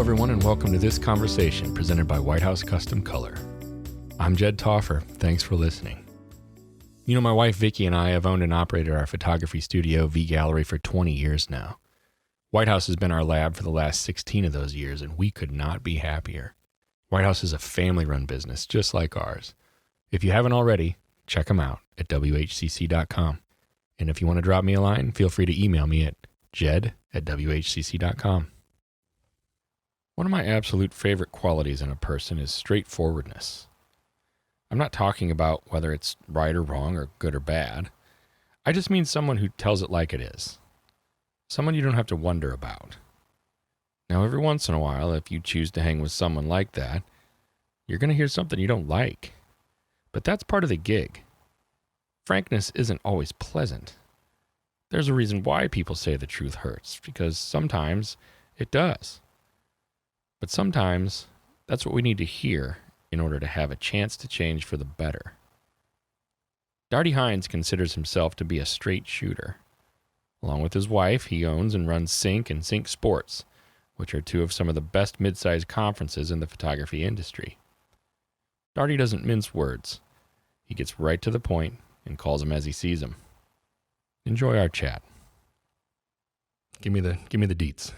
everyone, and welcome to this conversation presented by White House Custom Color. I'm Jed Toffer. Thanks for listening. You know, my wife Vicki and I have owned and operated our photography studio, V Gallery, for 20 years now. White House has been our lab for the last 16 of those years, and we could not be happier. White House is a family-run business, just like ours. If you haven't already, check them out at whcc.com. And if you want to drop me a line, feel free to email me at jed@whcc.com. One of my absolute favorite qualities in a person is straightforwardness. I'm not talking about whether it's right or wrong or good or bad. I just mean someone who tells it like it is. Someone you don't have to wonder about. Now, every once in a while, if you choose to hang with someone like that, you're going to hear something you don't like. But that's part of the gig. Frankness isn't always pleasant. There's a reason why people say the truth hurts, because sometimes it does. But sometimes that's what we need to hear in order to have a chance to change for the better. Darty Hines considers himself to be a straight shooter. Along with his wife, he owns and runs Sync and Sync Sports, which are two of some of the best mid-sized conferences in the photography industry. Darty doesn't mince words. He gets right to the point and calls them as he sees them. Enjoy our chat. Give me the deets.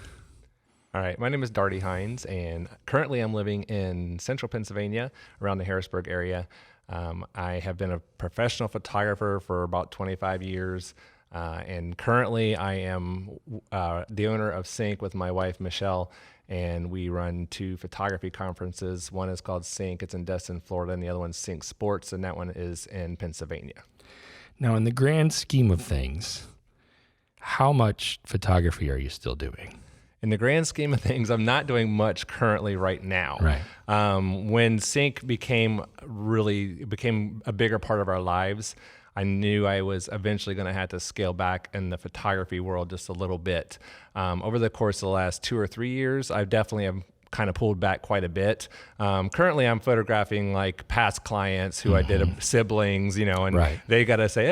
All right, my name is Darty Hines, and currently I'm living in central Pennsylvania, around the Harrisburg area. I have been a professional photographer for about 25 years, and currently I am the owner of Sync with my wife, Michelle, and we run two photography conferences. One is called Sync, it's in Destin, Florida, and the other one's Sync Sports, and that one is in Pennsylvania. Now, in the grand scheme of things, how much photography are you still doing? In the grand scheme of things, I'm not doing much currently right now. Right. When Sync became a bigger part of our lives, I knew I was eventually going to have to scale back in the photography world just a little bit. Over the course of the last 2 or 3 years, I definitely have kind of pulled back quite a bit. Currently, I'm photographing like past clients who I did siblings, and they got to say,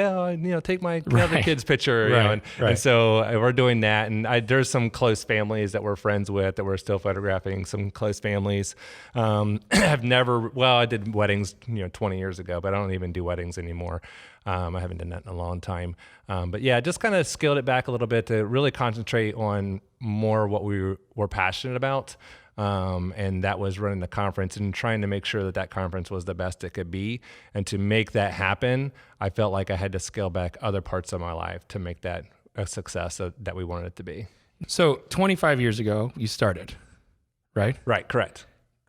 take my other kid's picture, and so we're doing that. And there's some close families that we're friends with that we're still photographing, some close families. I did weddings, 20 years ago, but I don't even do weddings anymore. I haven't done that in a long time. But yeah, just kind of scaled it back a little bit to really concentrate on more what we were passionate about. And that was running the conference and trying to make sure that conference was the best it could be. And to make that happen, I felt like I had to scale back other parts of my life to make that a success that we wanted it to be. So 25 years ago, you started, right? Right, correct.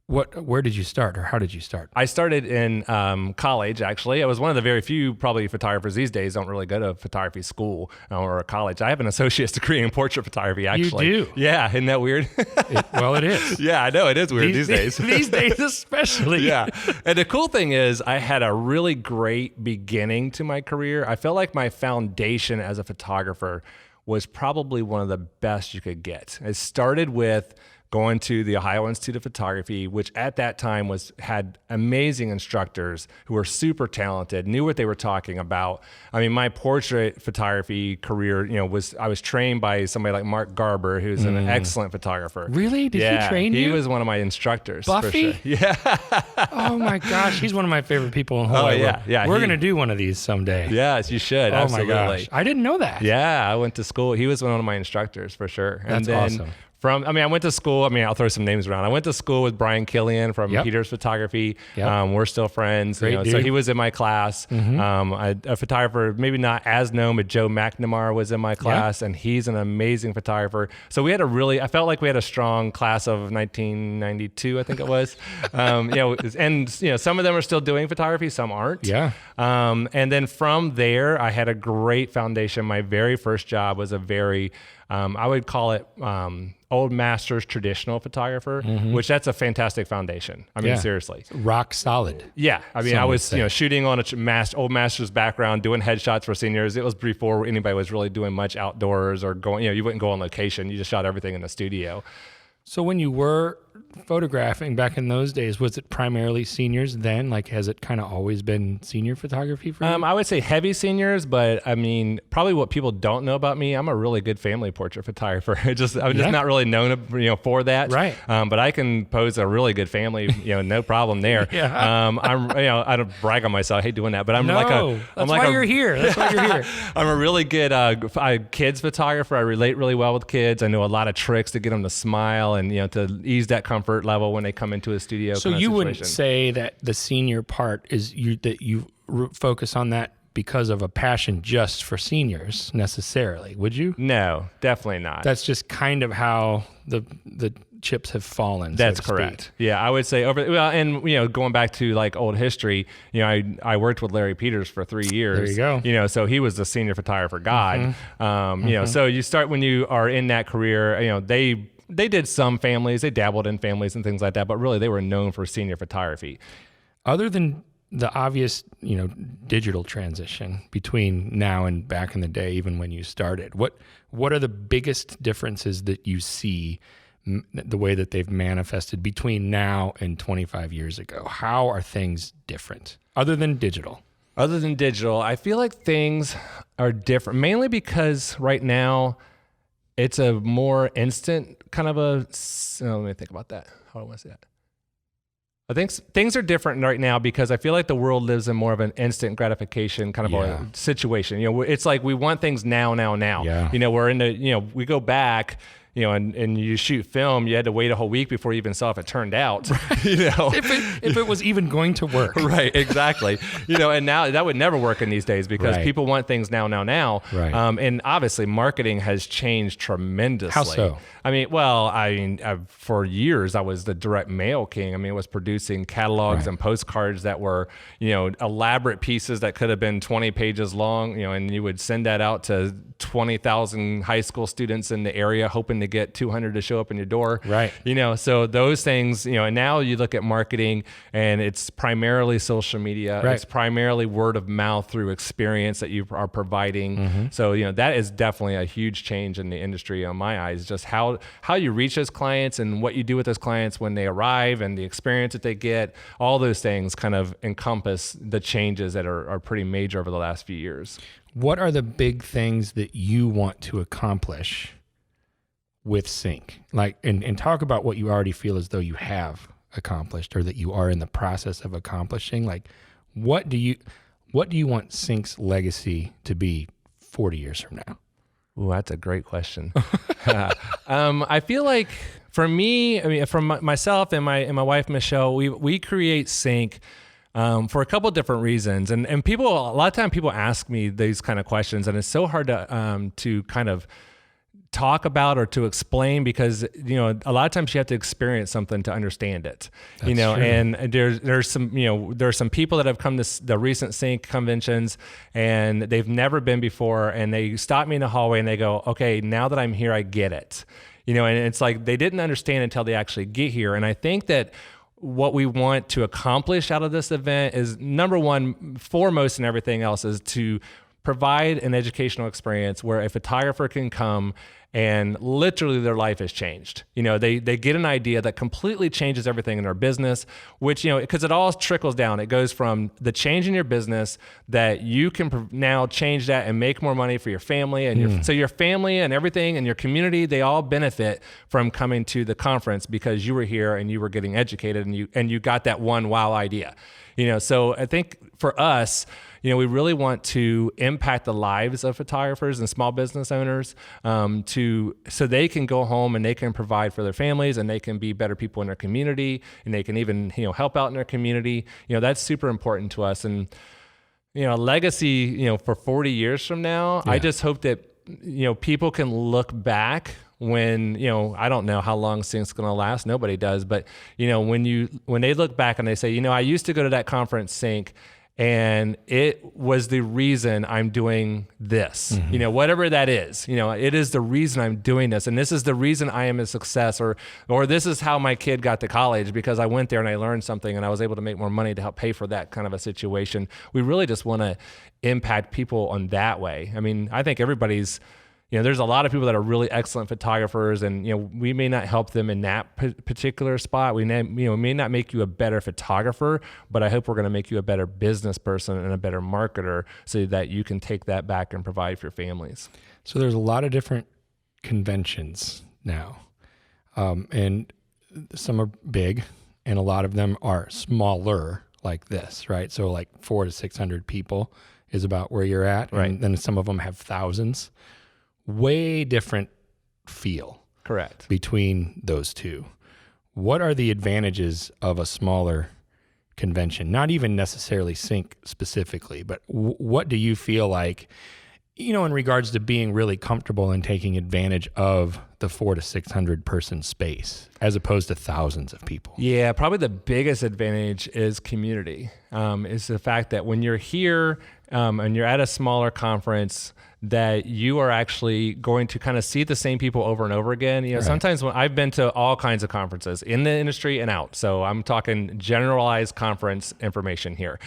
Where did you start, or how did you start? I started in college, actually. I was one of the very few probably photographers these days don't really go to photography school or a college. I have an associate's degree in portrait photography, actually. You do? Yeah, isn't that weird? Well, it is. Yeah, I know, it is weird these days. These days especially. Yeah, and the cool thing is I had a really great beginning to my career. I felt like my foundation as a photographer was probably one of the best you could get. It started with going to the Ohio Institute of Photography, which at that time had amazing instructors who were super talented, knew what they were talking about. I mean, my portrait photography career, I was trained by somebody like Mark Garber, who's an excellent photographer. Really? Did he train you? He was one of my instructors. Buffy? For sure. Yeah. Oh my gosh, he's one of my favorite people in the whole world. Yeah. We're going to do one of these someday. Yes, you should. Oh absolutely. My gosh, I didn't know that. Yeah, I went to school. He was one of my instructors for sure. That's awesome. I went to school. I'll throw some names around. I went to school with Brian Killian from Peter's Photography. Yep. We're still friends. So he was in my class. A photographer, maybe not as known, but Joe McNamara was in my class, and he's an amazing photographer. So I felt like we had a strong class of 1992, I think it was. And some of them are still doing photography, some aren't. Yeah. And then from there, I had a great foundation. My very first job was a very I would call it old masters traditional photographer, which that's a fantastic foundation. I mean, seriously. Rock solid. Yeah. I mean, I was shooting on old master's background, doing headshots for seniors. It was before anybody was really doing much outdoors or going, you wouldn't go on location. You just shot everything in the studio. So when you were photographing back in those days, was it primarily seniors then? Like, has it kind of always been senior photography for you? I would say heavy seniors, but I mean, probably what people don't know about me, I'm a really good family portrait photographer. I'm just not really known, for that. Right. But I can pose a really good family, no problem there. Yeah. I don't brag on myself. I hate doing that, but I'm that's why you're here. That's why you're here. I'm a really good kids photographer. I relate really well with kids. I know a lot of tricks to get them to smile and, to ease that comfort level when they come into a studio. So you wouldn't say that the senior part is that you focus on that because of a passion just for seniors necessarily, would you? No, definitely not. That's just kind of how the chips have fallen. That's so to correct. speak. Yeah, I would say going back to like old history, I worked with Larry Peters for 3 years. There you go. So he was the senior photographer god. Mm-hmm. So you start when you are in that career, they did some families, they dabbled in families and things like that, but really they were known for senior photography. Other than the obvious, digital transition between now and back in the day, even when you started, what are the biggest differences that you see, the way that they've manifested between now and 25 years ago? How are things different other than digital? Other than digital, I feel like things are different, mainly because right now it's a more instant kind of let me think about that. How do I want to say that? I think things are different right now because I feel like the world lives in more of an instant gratification kind of a situation. It's like we want things now. Yeah. We're in we go back, and you shoot film, you had to wait a whole week before you even saw if it turned out, if it was even going to work. Right, exactly. And now that would never work in these days because people want things now. Right. And obviously marketing has changed tremendously. How so? For years I was the direct mail king. I was producing catalogs and postcards that were, elaborate pieces that could have been 20 pages long, and you would send that out to 20,000 high school students in the area hoping to get 200 to show up in your door. Right. So those things, and now you look at marketing and it's primarily social media. Right. It's primarily word of mouth through experience that you are providing. Mm-hmm. So, that is definitely a huge change in the industry on my eyes, just how you reach those clients and what you do with those clients when they arrive and the experience that they get. All those things kind of encompass the changes that are pretty major over the last few years. What are the big things that you want to accomplish with Sync? Like, and talk about what you already feel as though you have accomplished or that you are in the process of accomplishing. Like, what do you want Sync's legacy to be 40 years from now? Ooh, that's a great question. I feel like for me, from myself and my wife, Michelle, we create Sync for a couple of different reasons. And people, a lot of time people ask me these kind of questions and it's so hard to kind of talk about or to explain because, a lot of times you have to experience something to understand it, That's true. And there's some people that have come to the recent Sync conventions and they've never been before. And they stop me in the hallway and they go, okay, now that I'm here, I get it, and it's like, they didn't understand until they actually get here. And I think that what we want to accomplish out of this event is, number one, foremost in everything else, is to provide an educational experience where a photographer can come and literally their life has changed. They get an idea that completely changes everything in their business, which, because it all trickles down. It goes from the change in your business that you can now change that and make more money for your family and so your family and everything and your community, they all benefit from coming to the conference because you were here and you were getting educated and you got that one wow idea. So I think for us, we really want to impact the lives of photographers and small business owners so they can go home and they can provide for their families and they can be better people in their community and they can even, help out in their community. That's super important to us. And, legacy, for 40 years from now, I just hope that, people can look back when, I don't know how long Sync's going to last. Nobody does. But, when they look back and they say, I used to go to that conference Sync and it was the reason I'm doing this, whatever that is, it is the reason I'm doing this. And this is the reason I am a success or this is how my kid got to college because I went there and I learned something and I was able to make more money to help pay for that kind of a situation. We really just want to impact people on that way. I think everybody's, There's a lot of people that are really excellent photographers, and we may not help them in that particular spot. We may not make you a better photographer, but I hope we're going to make you a better business person and a better marketer, so that you can take that back and provide for your families. So there's a lot of different conventions now, and some are big, and a lot of them are smaller, like this, right? So like 400 to 600 people is about where you're at, right? And then some of them have thousands. Way different feel. Correct. Between those two. What are the advantages of a smaller convention? Not even necessarily Sync specifically, but what do you feel like, in regards to being really comfortable and taking advantage of the 400 to 600 person space as opposed to thousands of people? Yeah, probably the biggest advantage is community. Is the fact that when you're here and you're at a smaller conference, that you are actually going to kind of see the same people over and over again. Right. Sometimes when I've been to all kinds of conferences in the industry and out, so I'm talking generalized conference information here.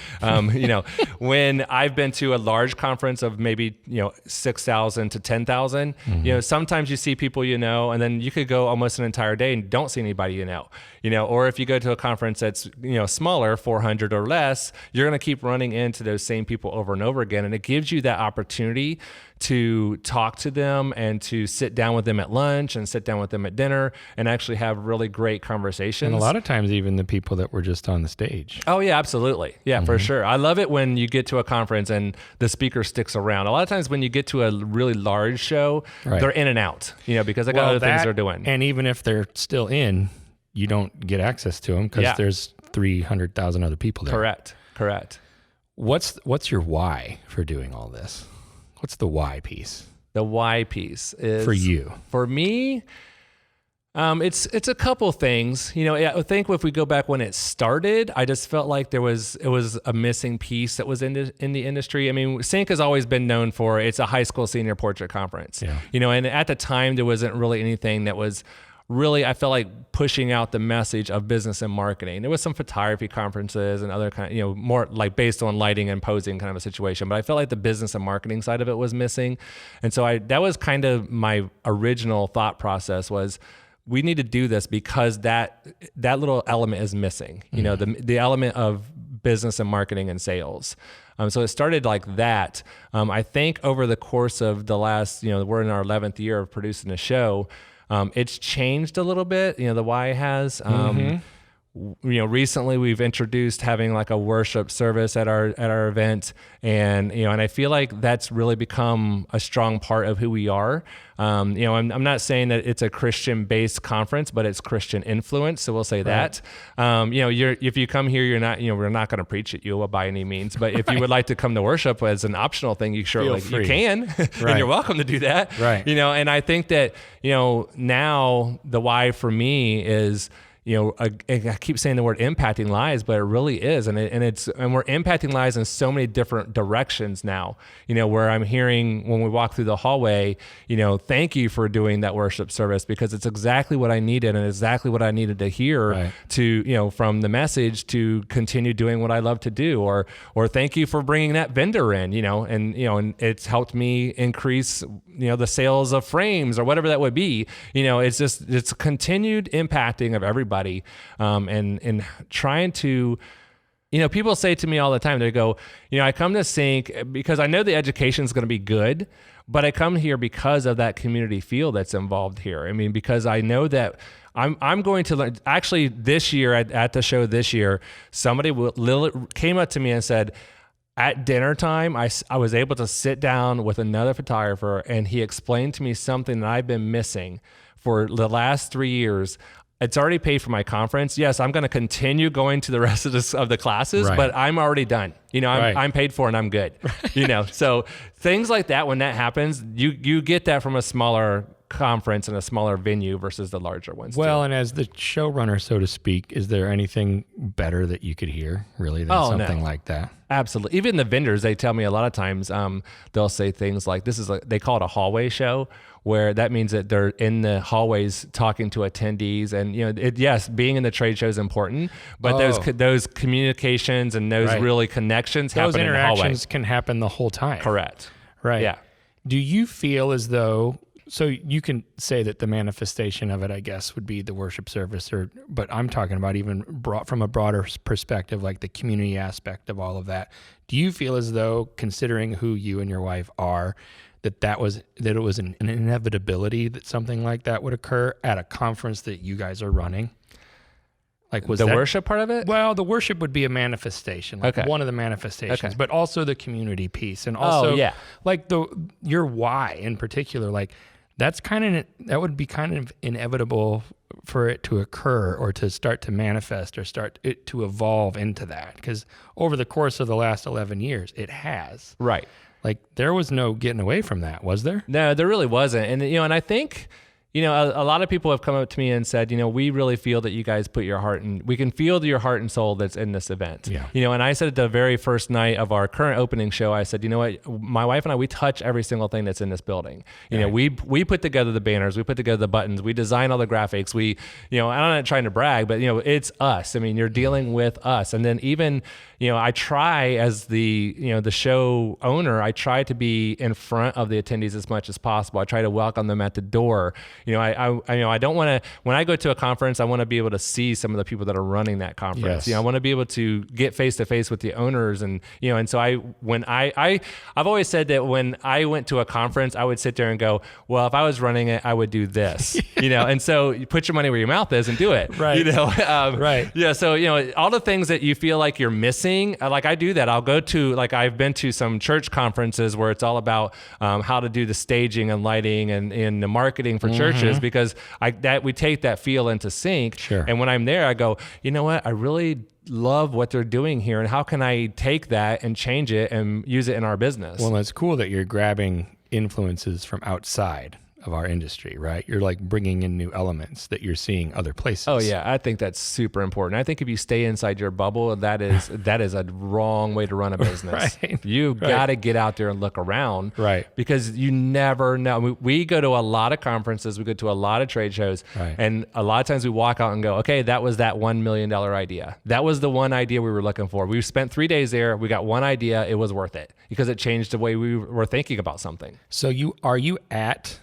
When I've been to a large conference of maybe 6,000 to 10,000, sometimes you see people and then you could go almost an entire day and don't see anybody or if you go to a conference that's smaller, 400 or less, you're going to keep running into those same people over and over again, and it gives you that opportunity to talk to them and to sit down with them at lunch and sit down with them at dinner and actually have really great conversations. And a lot of times even the people that were just on the stage. Oh yeah, absolutely. Yeah, for sure. I love it when you get to a conference and the speaker sticks around. A lot of times when you get to a really large show, they're in and out, because they got other things they're doing. And even if they're still in, you don't get access to them because there's 300,000 other people there. Correct. What's your why for doing all this? What's the why piece? The why piece is for you. For me, it's a couple things. I think if we go back when it started, I just felt like it was a missing piece that was in the industry. I mean, Sync has always been known for it's a high school senior portrait conference. Yeah. And at the time there wasn't really anything that was really, I felt like, pushing out the message of business and marketing. There was some photography conferences and other kind of, more like based on lighting and posing kind of a situation. But I felt like the business and marketing side of it was missing. And so that was kind of my original thought process was, we need to do this because that little element is missing, the element of business and marketing and sales. So it started like that. I think over the course of the last, we're in our 11th year of producing the show, it's changed a little bit. The why has. Recently we've introduced having like a worship service at our event, and I feel like that's really become a strong part of who we are. I'm not saying that it's a Christian-based conference, but it's Christian influence. So we'll say that. If you come here, you're not, we're not going to preach at you by any means. But if you would like to come to worship as an optional thing, you can, and you're welcome to do that. Right. And I think that now the why for me is, I keep saying the word impacting lives, but it really is. And we're impacting lives in so many different directions now, where I'm hearing when we walk through the hallway, thank you for doing that worship service, because it's exactly what I needed and exactly what I needed to hear to, from the message to continue doing what I love to do, or thank you for bringing that vendor in, and it's helped me increase, the sales of frames or whatever that would be. It's continued impacting of everybody. And trying to, people say to me all the time, they go, I come to Sync because I know the education is going to be good, but I come here because of that community feel that's involved here. I mean, because I know that I'm going to learn. Actually, this year at the show this year, somebody came up to me and said, at dinner time, I was able to sit down with another photographer, and he explained to me something that I've been missing for the last 3 years. It's already paid for my conference. Yes, I'm going to continue going to the rest of the classes, but I'm already done. I'm paid for and I'm good. So things like that, when that happens, you get that from a smaller conference and a smaller venue versus the larger ones. Well, and as the showrunner, so to speak, is there anything better that you could hear really than something like that? Absolutely. Even the vendors, they tell me a lot of times, they'll say things like, they call it a hallway show, where that means that they're in the hallways talking to attendees. And, yes, being in the trade show is important, but those communications and those really connections happen in the hallway. Those interactions can happen the whole time. Correct. Right. Yeah. Do you feel as though, so you can say that the manifestation of it, I guess, would be the worship service, but I'm talking about even from a broader perspective, like the community aspect of all of that. Do you feel as though, considering who you and your wife are, that it was an inevitability that something like that would occur at a conference that you guys are running? Like, was the that, worship part of it? Well, the worship would be a manifestation, like one of the manifestations, but also the community piece, and also like your why in particular. Like, that would be kind of inevitable for it to occur or to start to manifest or start it to evolve into that, because over the course of the last 11 years, it has. Right. Like, there was no getting away from that, was there? No, there really wasn't. And, and I think, a lot of people have come up to me and said, we really feel that you guys put your heart in, we can feel your heart and soul that's in this event. Yeah. And I said at the very first night of our current opening show, I said, you know what, my wife and I, we touch every single thing that's in this building. We put together the banners, we put together the buttons, we design all the graphics. I'm not trying to brag, but it's us. I mean, you're dealing with us. And then even, I try as the show owner, I try to be in front of the attendees as much as possible. I try to welcome them at the door. I don't want to, when I go to a conference, I want to be able to see some of the people that are running that conference. Yes. I want to be able to get face to face with the owners. And, and so I've always said that when I went to a conference, I would sit there and go, well, if I was running it, I would do this, and so you put your money where your mouth is and do it, right. Right. Yeah. So, all the things that you feel like you're missing, like I do that. I'll go to, like, I've been to some church conferences where it's all about how to do the staging and lighting and the marketing for churches, because we take that feel into sync. Sure. And when I'm there, I go, you know what? I really love what they're doing here, and how can I take that and change it and use it in our business? Well, it's cool that you're grabbing influences from outside of our industry, right? You're like bringing in new elements that you're seeing other places. Oh yeah, I think that's super important. I think if you stay inside your bubble, that is a wrong way to run a business. Right. You've got to get out there and look around, right? Because you never know. We go to a lot of conferences, we go to a lot of trade shows, right. And a lot of times we walk out and go, okay, that was that $1 million idea. That was the one idea we were looking for. We spent 3 days there. We got one idea. It was worth it because it changed the way we were thinking about something. So are you at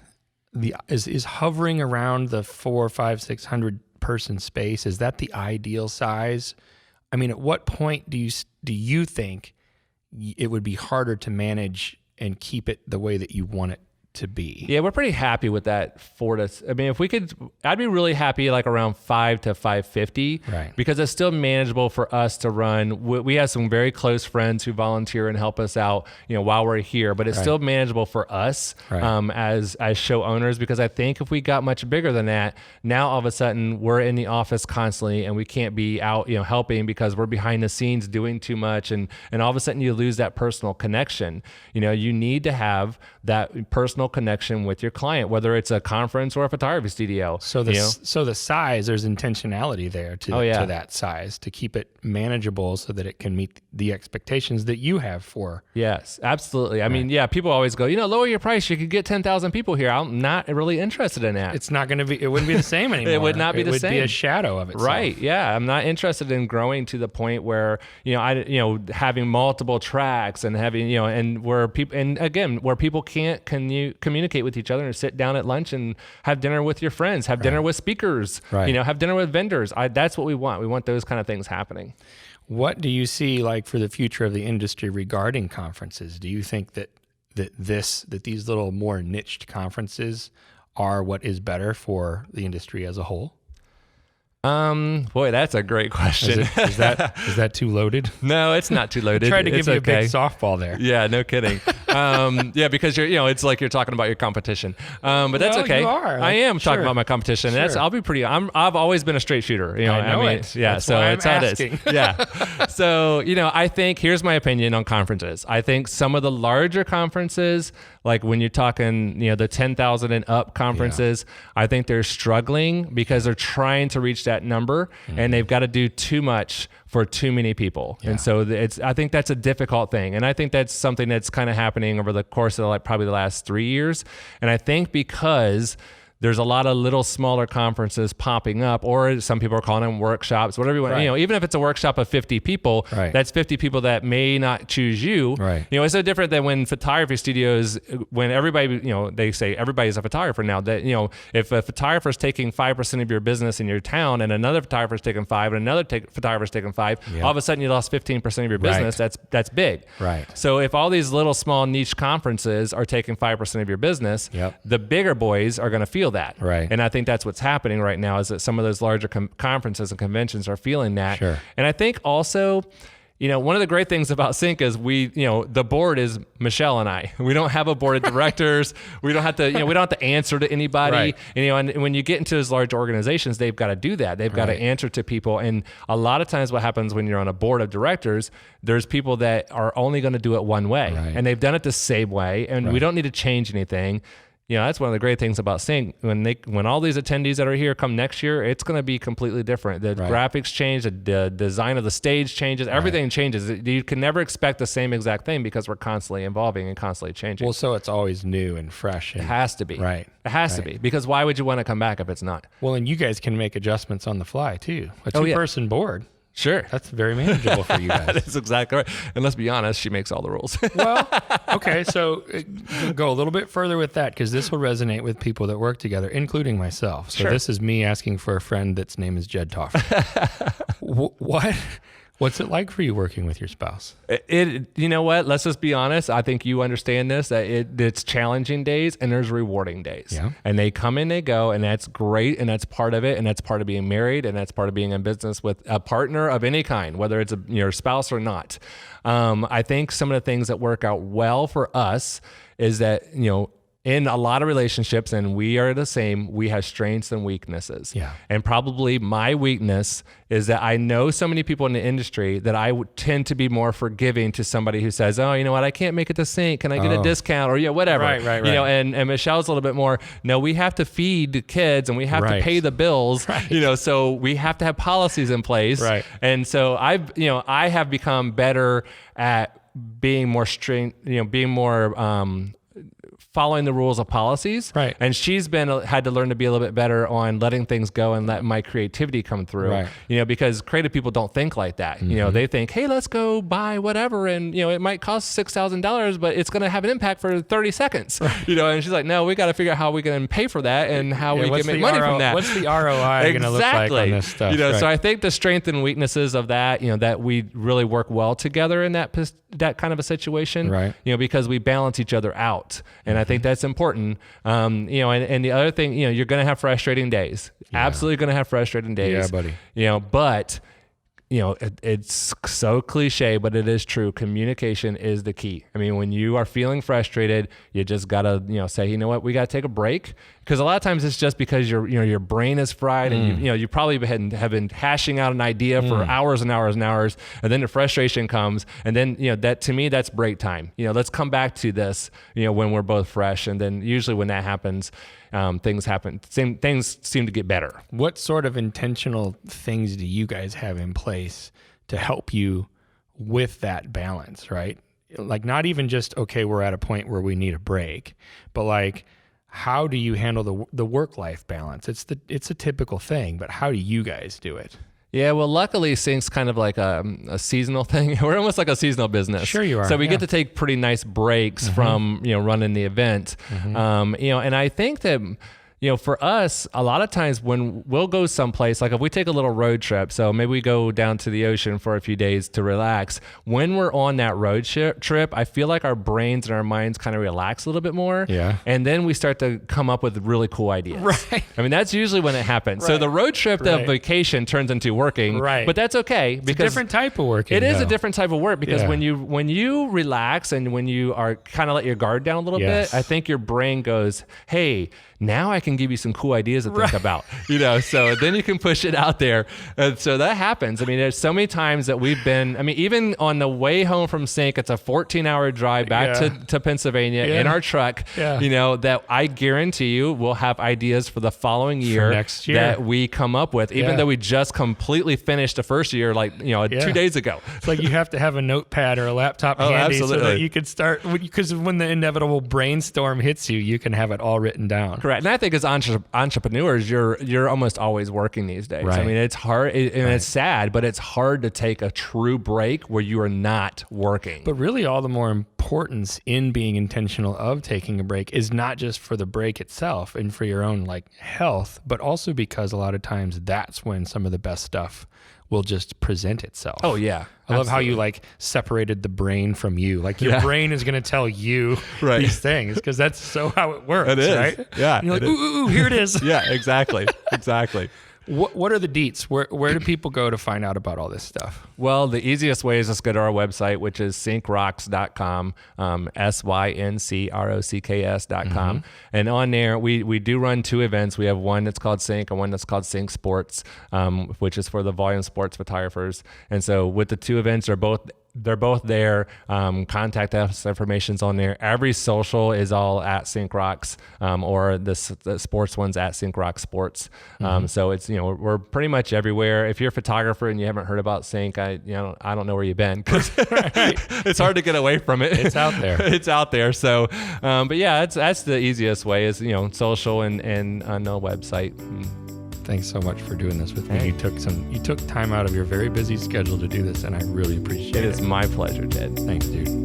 is hovering around the 400, 500, 600 person space? Is that the ideal size? I mean, at what point do you think it would be harder to manage and keep it the way that you want it to be? Yeah, we're pretty happy with that if we could, I'd be really happy like around 5 to 550, right? Because it's still manageable for us to run. We have some very close friends who volunteer and help us out, while we're here, but it's still manageable for us, as show owners, because I think if we got much bigger than that, now all of a sudden we're in the office constantly and we can't be out, helping because we're behind the scenes doing too much. And all of a sudden you lose that personal connection. You need to have that personal connection with your client, whether it's a conference or a photography studio. So the size, there's intentionality there to that size to keep it manageable so that it can meet the expectations that you have for. Yes, absolutely. I mean, people always go, lower your price, you could get 10,000 people here. I'm not really interested in that. It's not going to be, it wouldn't be the same anymore. It would not be the same. It would be a shadow of itself. Right. Yeah. I'm not interested in growing to the point where, having multiple tracks and having, and where people can't communicate with each other and sit down at lunch and have dinner with your friends, have dinner with speakers, have dinner with vendors. That's what we want. We want those kind of things happening. What do you see like for the future of the industry regarding conferences? Do you think that these little more niched conferences are what is better for the industry as a whole? Boy, that's a great question. Is that too loaded? No, it's not too loaded. Tried to give you a big softball there. Yeah, no kidding. Because it's like you're talking about your competition. But that's okay. You are. I am talking about my competition. Sure. I've always been a straight shooter. I know it. Yeah. That's so why it's I'm how asking. it is. Yeah. So, I think here's my opinion on conferences. I think some of the larger conferences, like when you're talking, the 10,000 and up conferences, I think they're struggling because they're trying to reach that number and they've got to do too much for too many people. Yeah. And so I think that's a difficult thing. And I think that's something that's kind of happening over the course of probably the last 3 years. And I think because there's a lot of little smaller conferences popping up, or some people are calling them workshops, whatever you want. Right. Even if it's a workshop of 50 people, Right. that's 50 people that may not choose you. Right. It's so different than when photography studios, when everybody, they say everybody's a photographer now, that, if a photographer is taking 5% of your business in your town and another photographer is taking 5 and another photographer is taking 5, all of a sudden you lost 15% of your business. Right. That's big. Right. So if all these little small niche conferences are taking 5% of your business, Yep. the bigger boys are going to feel that. Right. And I think that's what's happening right now, is that some of those larger conferences and conventions are feeling that. Sure. And I think also, one of the great things about Sync is the board is Michelle and I. We don't have a board of directors. We don't have to, we don't have to answer to anybody. Right. And when you get into those large organizations, they've got to do that. They've got to Right. answer to people. And a lot of times what happens when you're on a board of directors, there's people that are only going to do it one way. Right. And they've done it the same way. And we don't need to change anything. That's one of the great things about Sync. When all these attendees that are here come next year, it's going to be completely different. The Right. graphics change, the design of the stage changes, everything changes. You can never expect the same exact thing because we're constantly evolving and constantly changing. Well, so it's always new and fresh. It And, has to be. Right. It has to be, because why would you want to come back if it's not? well, and you guys can make adjustments on the fly too. A Oh, yeah. two-person board. Sure. That's very manageable for you guys. That's exactly right. And let's be honest, she makes all the rules. Well, okay, so go a little bit further with that, because this will resonate with people that work together, including myself. So Sure. this is me asking for a friend that's name is Jed Toffer. What's it like for you working with your spouse? You know what? Let's just be honest. I think you understand this, that it's challenging days and there's rewarding days. Yeah. And they come and they go, and that's great. And that's part of it. And that's part of being married. And that's part of being in business with a partner of any kind, whether it's your spouse or not. I think some of the things that work out well for us is that, in a lot of relationships, and we are the same, we have strengths and weaknesses. Yeah. And probably my weakness is that I know so many people in the industry that I would tend to be more forgiving to somebody who says, oh, you know what, I can't make it to Sync. Can I get a discount? Or whatever. Right. And Michelle's a little bit more, no, we have to feed the kids and we have Right. to pay the bills, Right. so we have to have policies in place. Right. And so I have become better at being more being more, following the rules of policies. Right. And she's had to learn to be a little bit better on letting things go and let my creativity come through. Right. Because creative people don't think like that. They think, hey, let's go buy whatever. And, it might cost $6,000, but it's going to have an impact for 30 seconds. Right. And she's like, no, we got to figure out how we can pay for that and how we can make money from that. What's the ROI going to look like on this stuff? Right. So I think the strength and weaknesses of that, that we really work well together in that kind of a situation, Right. because we balance each other out. And I think that's important. And the other thing, you're going to have frustrating days. Yeah. Absolutely going to have frustrating days. Yeah, buddy. But it's so cliche, but it is true. Communication is the key. I mean, when you are feeling frustrated, you just gotta, say, you know what, we gotta take a break. Because a lot of times it's just because your brain is fried, and you probably have been hashing out an idea for hours and hours and hours, and then the frustration comes, and then that, to me, that's break time. Let's come back to this, when we're both fresh, and then usually when that happens, things happen. Things seem to get better. What sort of intentional things do you guys have in place to help you with that balance, right? Like, not even just, okay, we're at a point where we need a break, but like, how do you handle the work-life balance? It's a typical thing, but how do you guys do it? Yeah, well, luckily, Sync's kind of like a seasonal thing. We're almost like a seasonal business. Sure you are. So we get to take pretty nice breaks from, running the event. And I think that, for us, a lot of times when we'll go someplace, like if we take a little road trip, so maybe we go down to the ocean for a few days to relax. When we're on that road trip, I feel like our brains and our minds kind of relax a little bit more. Yeah. And then we start to come up with really cool ideas. Right. I mean, that's usually when it happens. Right. So the road trip, the Right. vacation turns into working. Right. But that's okay. It's a different type of work. It is a different type of work, because Yeah. when you relax and when you are kind of let your guard down a little Yes. bit, I think your brain goes, hey, now I can give you some cool ideas to think about, so then you can push it out there. And so that happens. I mean, there's so many times that we've been, even on the way home from Sync, it's a 14-hour drive back to Pennsylvania in our truck, that I guarantee you we'll have ideas for the following year, next year that we come up with, even though we just completely finished the first year, 2 days ago. It's like you have to have a notepad or a laptop handy so that you can start, because when the inevitable brainstorm hits you, you can have it all written down. Correct. And I think as entrepreneurs, you're almost always working these days. Right. I mean, it's hard and it's sad, but it's hard to take a true break where you are not working. But really all the more importance in being intentional of taking a break is not just for the break itself and for your own like health, but also because a lot of times that's when some of the best stuff will just present itself. Oh yeah. I love how you like separated the brain from you. Like your brain is going to tell you these things because that's so how it works. It is. Right? Yeah. And you're like, ooh, here it is. Yeah, exactly. Exactly. What are the deets? Where do people go to find out about all this stuff? Well, the easiest way is just go to our website, which is synkrocks.com, SYNCROCKS.com. And on there, we do run 2 events. We have one that's called Sync and one that's called Sync Sports, which is for the volume sports photographers. And so with the 2 events, they're both there. Contact us information's on there. Every social is all at Sync Rocks, or the sports one's at Sync Rock Sports. So it's, we're pretty much everywhere. If you're a photographer and you haven't heard about Sync, I don't know where you've been. It's hard to get away from it. It's out there. It's out there. So, but yeah, that's the easiest way is, social and on the website. Thanks so much for doing this with me. You took time out of your very busy schedule to do this, and I really appreciate it. It is my pleasure, Ted. Thanks, dude.